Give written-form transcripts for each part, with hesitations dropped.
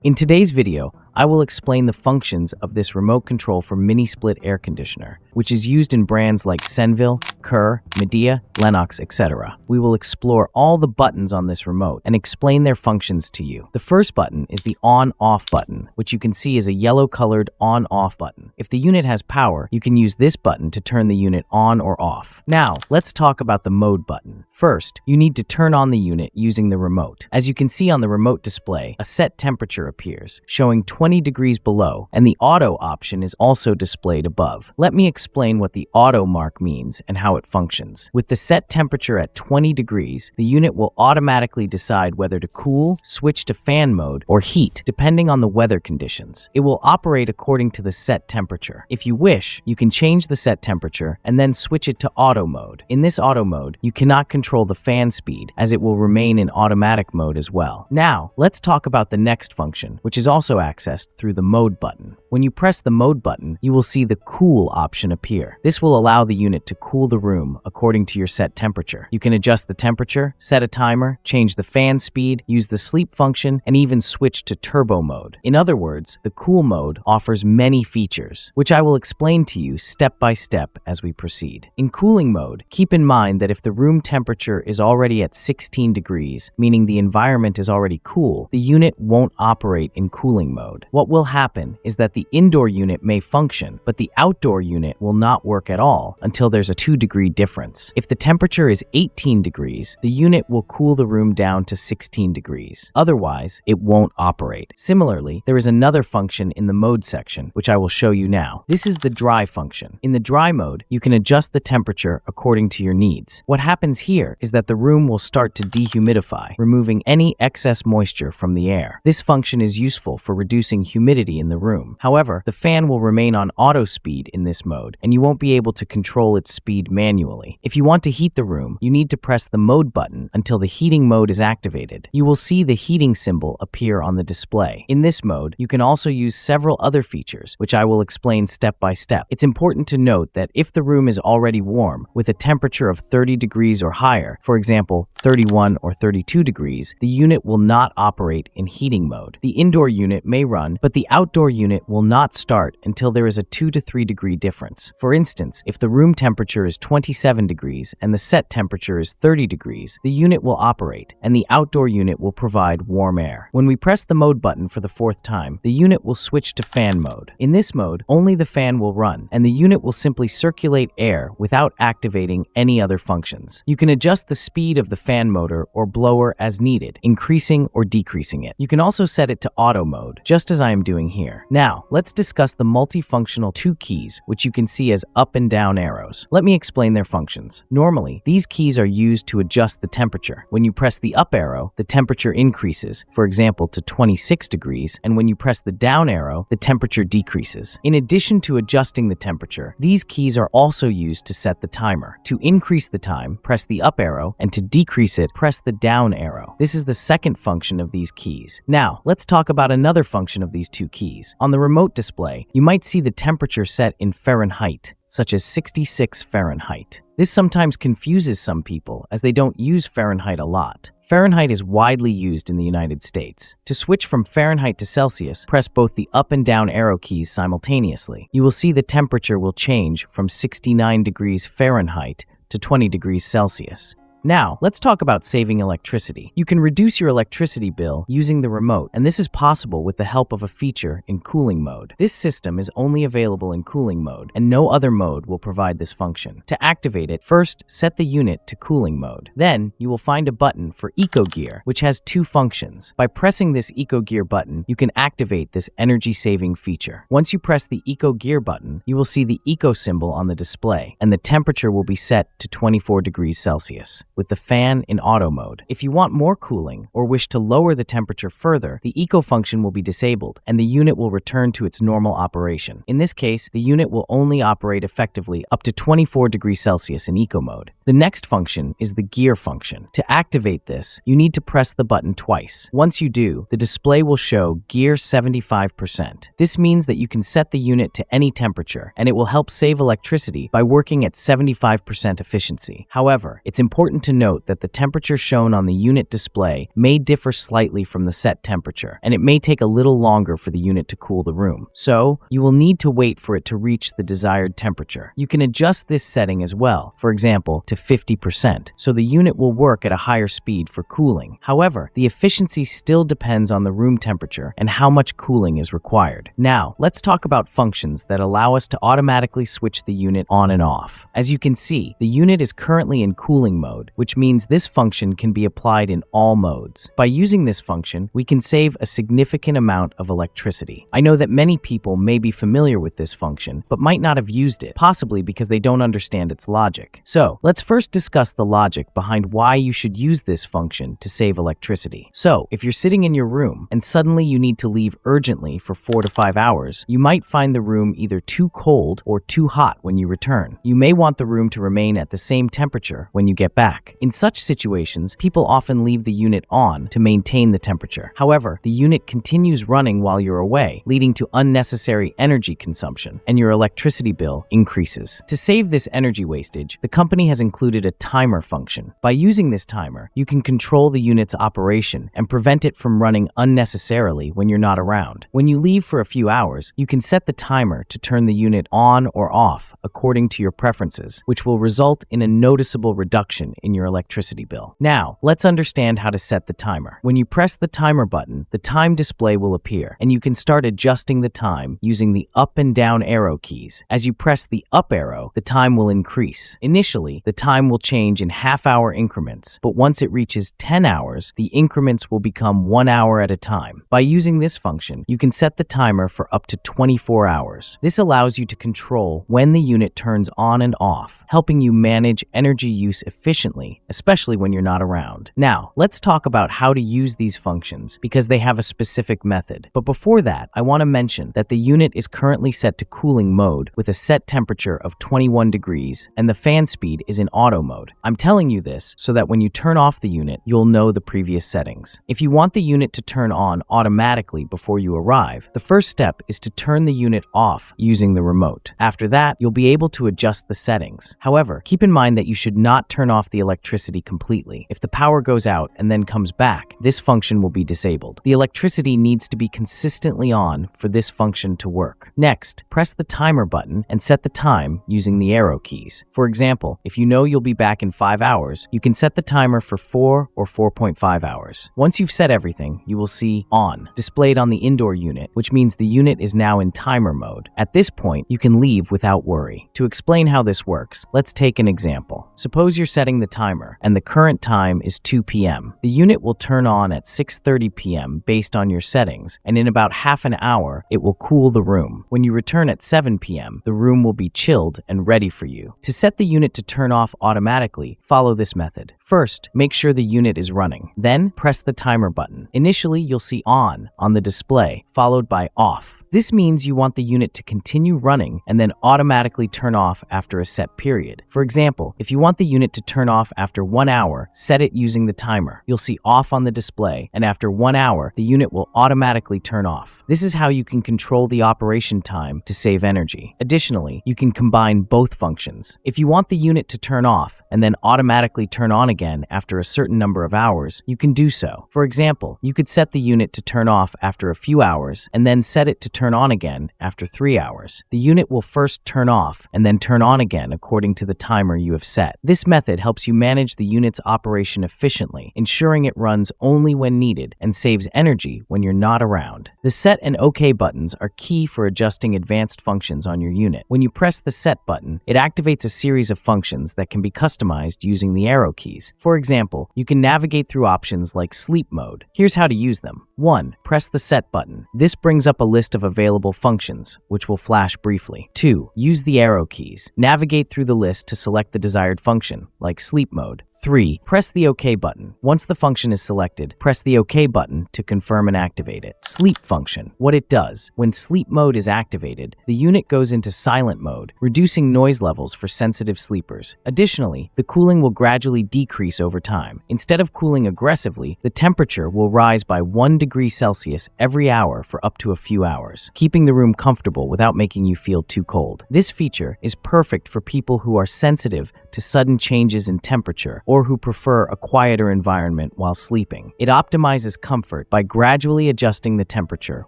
In today's video, I will explain the functions of this remote control for mini-split air conditioner, which is used in brands like Senville, Kerr, Midea, Lennox, etc. We will explore all the buttons on this remote and explain their functions to you. The first button is the on-off button, which you can see is a yellow-colored on-off button. If the unit has power, you can use this button to turn the unit on or off. Now, let's talk about the mode button. First, you need to turn on the unit using the remote. As you can see on the remote display, a set temperature appears, showing 20 degrees below, and the auto option is also displayed above. Let me explain what the auto mark means and how it functions. With the set temperature at 20 degrees, the unit will automatically decide whether to cool, switch to fan mode, or heat, depending on the weather conditions. It will operate according to the set temperature. If you wish, you can change the set temperature and then switch it to auto mode. In this auto mode, you cannot control the fan speed, as it will remain in automatic mode as well. Now, let's talk about the next function, which is also accessed through the mode button. When you press the mode button, you will see the cool option appear. This will allow the unit to cool the room according to your set temperature. You can adjust the temperature, set a timer, change the fan speed, use the sleep function, and even switch to turbo mode. In other words, the cool mode offers many features, which I will explain to you step by step as we proceed. In cooling mode, keep in mind that if the room temperature is already at 16 degrees, meaning the environment is already cool, the unit won't operate in cooling mode. What will happen is that the indoor unit may function, but the outdoor unit will not work at all until there's a 2-degree difference. If the temperature is 18 degrees, the unit will cool the room down to 16 degrees. Otherwise, it won't operate. Similarly, there is another function in the mode section, which I will show you now. This is the dry function. In the dry mode, you can adjust the temperature according to your needs. What happens here is that the room will start to dehumidify, removing any excess moisture from the air. This function is useful for reducing humidity in the room. However, the fan will remain on auto speed in this mode, and you won't be able to control its speed manually. If you want to heat the room, you need to press the mode button until the heating mode is activated. You will see the heating symbol appear on the display. In this mode, you can also use several other features, which I will explain step by step. It's important to note that if the room is already warm, with a temperature of 30 degrees or higher, for example, 31 or 32 degrees, the unit will not operate in heating mode. The indoor unit may run, but the outdoor unit will not start until there is a 2 to 3 degree difference. For instance, if the room temperature is 27 degrees and the set temperature is 30 degrees, the unit will operate, and the outdoor unit will provide warm air. When we press the mode button for the 4th time, the unit will switch to fan mode. In this mode, only the fan will run, and the unit will simply circulate air without activating any other functions. You can adjust the speed of the fan motor or blower as needed, increasing or decreasing it. You can also set it to auto mode, just as I am doing here. Now, let's discuss the multifunctional 2 keys, which you can see as up and down arrows. Let me explain their functions. Normally, these keys are used to adjust the temperature. When you press the up arrow, the temperature increases, for example, to 26 degrees, and when you press the down arrow, the temperature decreases. In addition to adjusting the temperature, these keys are also used to set the timer. To increase the time, press the up arrow, and to decrease it, press the down arrow. This is the second function of these keys. Now, let's talk about another function of these 2 keys. On the remote display, you might see the temperature set in Fahrenheit, such as 66 Fahrenheit. This sometimes confuses some people, as they don't use Fahrenheit a lot. Fahrenheit is widely used in the United States. To switch from Fahrenheit to Celsius, press both the up and down arrow keys simultaneously. You will see the temperature will change from 69 degrees Fahrenheit to 20 degrees Celsius. Now, let's talk about saving electricity. You can reduce your electricity bill using the remote, and this is possible with the help of a feature in cooling mode. This system is only available in cooling mode, and no other mode will provide this function. To activate it, first set the unit to cooling mode. Then, you will find a button for Eco Gear, which has 2 functions. By pressing this Eco Gear button, you can activate this energy-saving feature. Once you press the Eco Gear button, you will see the Eco symbol on the display, and the temperature will be set to 24 degrees Celsius, with the fan in auto mode. If you want more cooling or wish to lower the temperature further, the Eco function will be disabled and the unit will return to its normal operation. In this case, the unit will only operate effectively up to 24 degrees Celsius in Eco mode. The next function is the gear function. To activate this, you need to press the button twice. Once you do, the display will show gear 75%. This means that you can set the unit to any temperature, and it will help save electricity by working at 75% efficiency. However, it's important to to note that the temperature shown on the unit display may differ slightly from the set temperature, and it may take a little longer for the unit to cool the room. So, you will need to wait for it to reach the desired temperature. You can adjust this setting as well, for example, to 50%, so the unit will work at a higher speed for cooling. However, the efficiency still depends on the room temperature and how much cooling is required. Now, let's talk about functions that allow us to automatically switch the unit on and off. As you can see, the unit is currently in cooling mode, which means this function can be applied in all modes. By using this function, we can save a significant amount of electricity. I know that many people may be familiar with this function, but might not have used it, possibly because they don't understand its logic. So, let's first discuss the logic behind why you should use this function to save electricity. So, if you're sitting in your room and suddenly you need to leave urgently for 4 to 5 hours, you might find the room either too cold or too hot when you return. You may want the room to remain at the same temperature when you get back. In such situations, people often leave the unit on to maintain the temperature. However, the unit continues running while you're away, leading to unnecessary energy consumption, and your electricity bill increases. To save this energy wastage, the company has included a timer function. By using this timer, you can control the unit's operation and prevent it from running unnecessarily when you're not around. When you leave for a few hours, you can set the timer to turn the unit on or off according to your preferences, which will result in a noticeable reduction in your electricity bill. Now, let's understand how to set the timer. When you press the timer button, the time display will appear, and you can start adjusting the time using the up and down arrow keys. As you press the up arrow, the time will increase. Initially, the time will change in half-hour increments, but once it reaches 10 hours, the increments will become 1 hour at a time. By using this function, you can set the timer for up to 24 hours. This allows you to control when the unit turns on and off, helping you manage energy use efficiently, especially when you're not around. Now, let's talk about how to use these functions because they have a specific method. But before that, I want to mention that the unit is currently set to cooling mode with a set temperature of 21 degrees and the fan speed is in auto mode. I'm telling you this so that when you turn off the unit, you'll know the previous settings. If you want the unit to turn on automatically before you arrive, the first step is to turn the unit off using the remote. After that, you'll be able to adjust the settings. However, keep in mind that you should not turn off the electricity completely. If the power goes out and then comes back, this function will be disabled. The electricity needs to be consistently on for this function to work. Next, press the timer button and set the time using the arrow keys. For example, if you know you'll be back in 5 hours, you can set the timer for 4 or 4.5 hours. Once you've set everything, you will see on displayed on the indoor unit, which means the unit is now in timer mode. At this point, you can leave without worry. To explain how this works, let's take an example. Suppose you're setting the timer and the current time is 2 p.m. The unit will turn on at 6:30 p.m. based on your settings, and in about half an hour, it will cool the room. When you return at 7 p.m., the room will be chilled and ready for you. To set the unit to turn off automatically, follow this method. First, make sure the unit is running. Then, press the timer button. Initially, you'll see on the display, followed by off. This means you want the unit to continue running and then automatically turn off after a set period. For example, if you want the unit to turn off after 1 hour, set it using the timer. You'll see off on the display, and after 1 hour, the unit will automatically turn off. This is how you can control the operation time to save energy. Additionally, you can combine both functions. If you want the unit to turn off and then automatically turn on again after a certain number of hours, you can do so. For example, you could set the unit to turn off after a few hours and then set it to turn on again after 3 hours. The unit will first turn off and then turn on again according to the timer you have set. This method helps you manage the unit's operation efficiently, ensuring it runs only when needed and saves energy when you're not around. The Set and OK buttons are key for adjusting advanced functions on your unit. When you press the Set button, it activates a series of functions that can be customized using the arrow keys. For example, you can navigate through options like sleep mode. Here's how to use them. 1. Press the Set button. This brings up a list of available functions, which will flash briefly. 2. Use the arrow keys. Navigate through the list to select the desired function, like sleep mode. 3. Press the OK button. Once the function is selected, press the OK button to confirm and activate it. Sleep function. What it does, when sleep mode is activated, the unit goes into silent mode, reducing noise levels for sensitive sleepers. Additionally, the cooling will gradually decrease over time. Instead of cooling aggressively, the temperature will rise by 1 degree Celsius every hour for up to a few hours, keeping the room comfortable without making you feel too cold. This feature is perfect for people who are sensitive to sudden changes in temperature or who prefer a quieter environment while sleeping. It optimizes comfort by gradually adjusting the temperature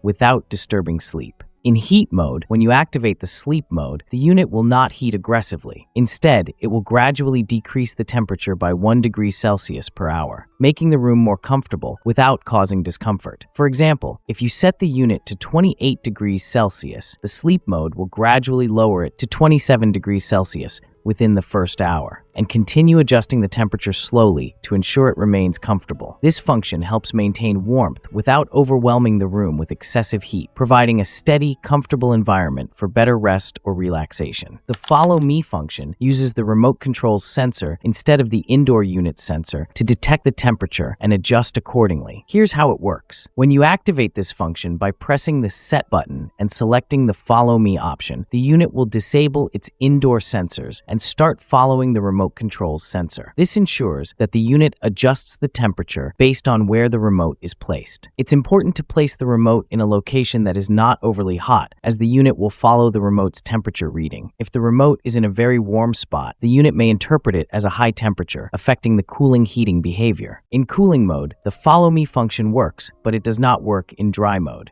without disturbing sleep. In heat mode, when you activate the sleep mode, the unit will not heat aggressively. Instead, it will gradually decrease the temperature by 1 degree Celsius per hour, making the room more comfortable without causing discomfort. For example, if you set the unit to 28 degrees Celsius, the sleep mode will gradually lower it to 27 degrees Celsius within the first hour, and continue adjusting the temperature slowly to ensure it remains comfortable. This function helps maintain warmth without overwhelming the room with excessive heat, providing a steady, comfortable environment for better rest or relaxation. The Follow Me function uses the remote control's sensor instead of the indoor unit's sensor to detect the temperature and adjust accordingly. Here's how it works. When you activate this function by pressing the Set button and selecting the Follow Me option, the unit will disable its indoor sensors and start following the remote control's sensor. This ensures that the unit adjusts the temperature based on where the remote is placed. It's important to place the remote in a location that is not overly hot, as the unit will follow the remote's temperature reading. If the remote is in a very warm spot, the unit may interpret it as a high temperature, affecting the cooling-heating behavior. In cooling mode, the Follow Me function works, but it does not work in dry mode.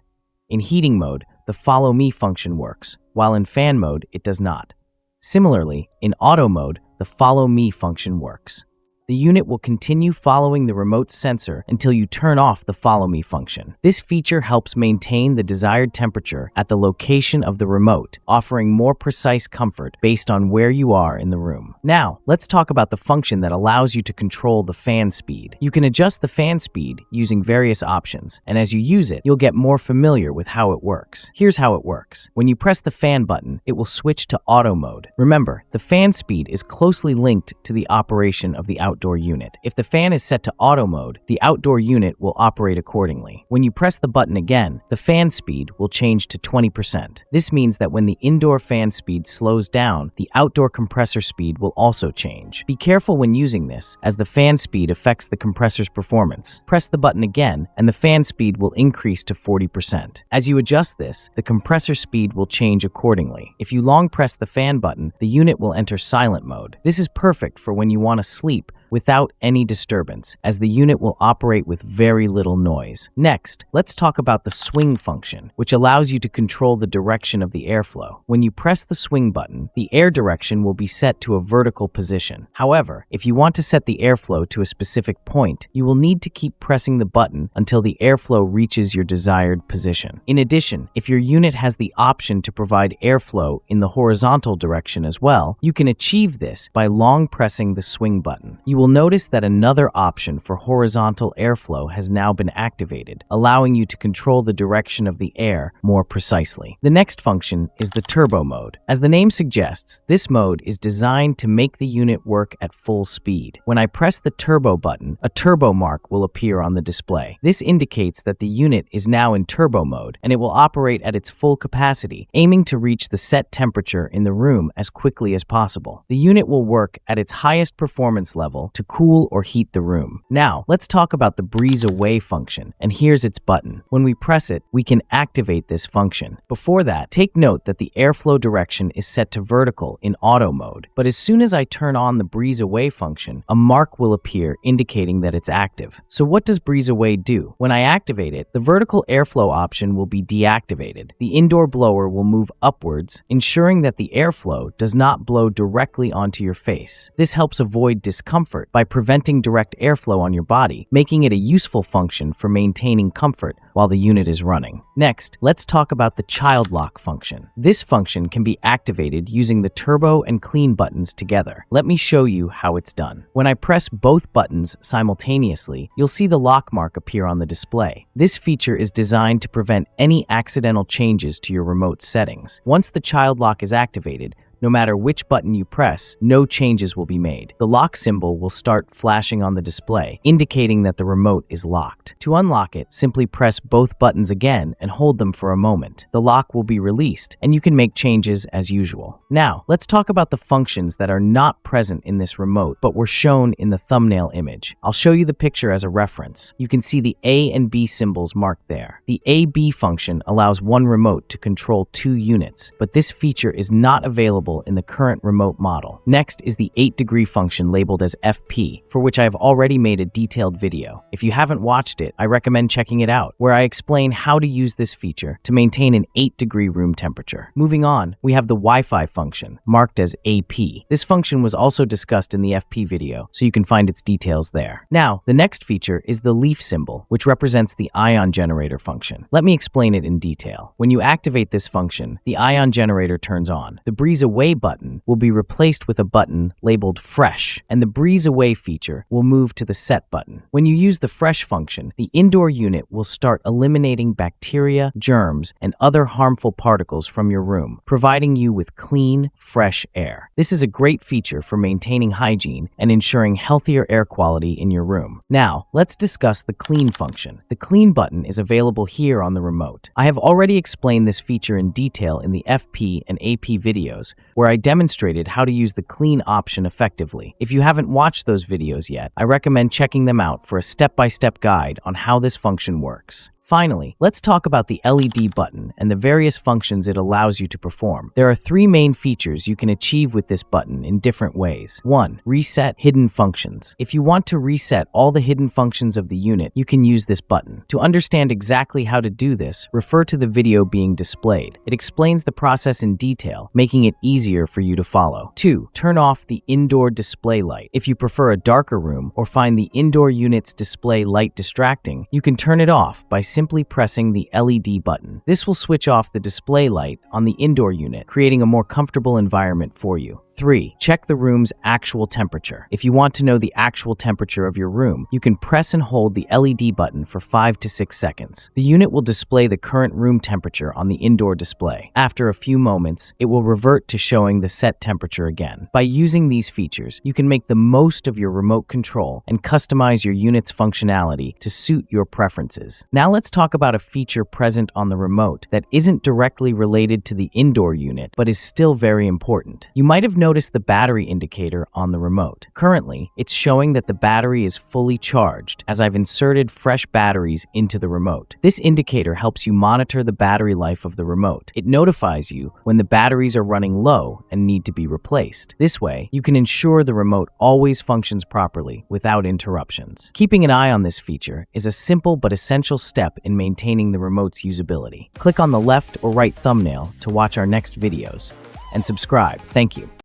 In heating mode, the Follow Me function works, while in fan mode, it does not. Similarly, in auto mode, the Follow Me function works. The unit will continue following the remote sensor until you turn off the Follow Me function. This feature helps maintain the desired temperature at the location of the remote, offering more precise comfort based on where you are in the room. Now, let's talk about the function that allows you to control the fan speed. You can adjust the fan speed using various options, and as you use it, you'll get more familiar with how it works. Here's how it works. When you press the fan button, it will switch to auto mode. Remember, the fan speed is closely linked to the operation of the outdoor unit. If the fan is set to auto mode, the outdoor unit will operate accordingly. When you press the button again, the fan speed will change to 20%. This means that when the indoor fan speed slows down, the outdoor compressor speed will also change. Be careful when using this, as the fan speed affects the compressor's performance. Press the button again, and the fan speed will increase to 40%. As you adjust this, the compressor speed will change accordingly. If you long press the fan button, the unit will enter silent mode. This is perfect for when you want to sleep without any disturbance, as the unit will operate with very little noise. Next, let's talk about the swing function, which allows you to control the direction of the airflow. When you press the swing button, the air direction will be set to a vertical position. However, if you want to set the airflow to a specific point, you will need to keep pressing the button until the airflow reaches your desired position. In addition, if your unit has the option to provide airflow in the horizontal direction as well, you can achieve this by long pressing the swing button. You will notice that another option for horizontal airflow has now been activated, allowing you to control the direction of the air more precisely. The next function is the turbo mode. As the name suggests, this mode is designed to make the unit work at full speed. When I press the turbo button, a turbo mark will appear on the display. This indicates that the unit is now in turbo mode, and it will operate at its full capacity, aiming to reach the set temperature in the room as quickly as possible. The unit will work at its highest performance level to cool or heat the room. Now, let's talk about the Breeze Away function, and here's its button. When we press it, we can activate this function. Before that, take note that the airflow direction is set to vertical in auto mode, but as soon as I turn on the Breeze Away function, a mark will appear indicating that it's active. So what does Breeze Away do? When I activate it, the vertical airflow option will be deactivated. The indoor blower will move upwards, ensuring that the airflow does not blow directly onto your face. This helps avoid discomfort by preventing direct airflow on your body, making it a useful function for maintaining comfort while the unit is running. Next, let's talk about the child lock function. This function can be activated using the turbo and clean buttons together. Let me show you how it's done. When I press both buttons simultaneously, you'll see the lock mark appear on the display. This feature is designed to prevent any accidental changes to your remote settings. Once the child lock is activated, no matter which button you press, no changes will be made. The lock symbol will start flashing on the display, indicating that the remote is locked. To unlock it, simply press both buttons again and hold them for a moment. The lock will be released, and you can make changes as usual. Now, let's talk about the functions that are not present in this remote, but were shown in the thumbnail image. I'll show you the picture as a reference. You can see the A and B symbols marked there. The A-B function allows one remote to control two units, but this feature is not available available in the current remote model. Next is the 8-degree function labeled as FP, for which I have already made a detailed video. If you haven't watched it, I recommend checking it out, where I explain how to use this feature to maintain an 8-degree room temperature. Moving on, we have the Wi-Fi function, marked as AP. This function was also discussed in the FP video, so you can find its details there. Now, the next feature is the leaf symbol, which represents the ion generator function. Let me explain it in detail. When you activate this function, the ion generator turns on. The Breeze Away button will be replaced with a button labeled Fresh, and the Breeze Away feature will move to the Set button. When you use the Fresh function, the indoor unit will start eliminating bacteria, germs, and other harmful particles from your room, providing you with clean, fresh air. This is a great feature for maintaining hygiene and ensuring healthier air quality in your room. Now, let's discuss the Clean function. The Clean button is available here on the remote. I have already explained this feature in detail in the FP and AP videos, where I demonstrated how to use the Clean option effectively. If you haven't watched those videos yet, I recommend checking them out for a step-by-step guide on how this function works. Finally, let's talk about the LED button and the various functions it allows you to perform. There are 3 main features you can achieve with this button in different ways. 1. Reset hidden functions. If you want to reset all the hidden functions of the unit, you can use this button. To understand exactly how to do this, refer to the video being displayed. It explains the process in detail, making it easier for you to follow. 2. Turn off the indoor display light. If you prefer a darker room or find the indoor unit's display light distracting, you can turn it off by simply pressing the LED button. This will switch off the display light on the indoor unit, creating a more comfortable environment for you. 3. Check the room's actual temperature. If you want to know the actual temperature of your room, you can press and hold the LED button for 5 to 6 seconds. The unit will display the current room temperature on the indoor display. After a few moments, it will revert to showing the set temperature again. By using these features, you can make the most of your remote control and customize your unit's functionality to suit your preferences. Now let's talk about a feature present on the remote that isn't directly related to the indoor unit, but is still very important. You might have noticed the battery indicator on the remote. Currently, it's showing that the battery is fully charged, as I've inserted fresh batteries into the remote. This indicator helps you monitor the battery life of the remote. It notifies you when the batteries are running low and need to be replaced. This way, you can ensure the remote always functions properly without interruptions. Keeping an eye on this feature is a simple but essential step in maintaining the remote's usability. Click on the left or right thumbnail to watch our next videos, and subscribe. Thank you.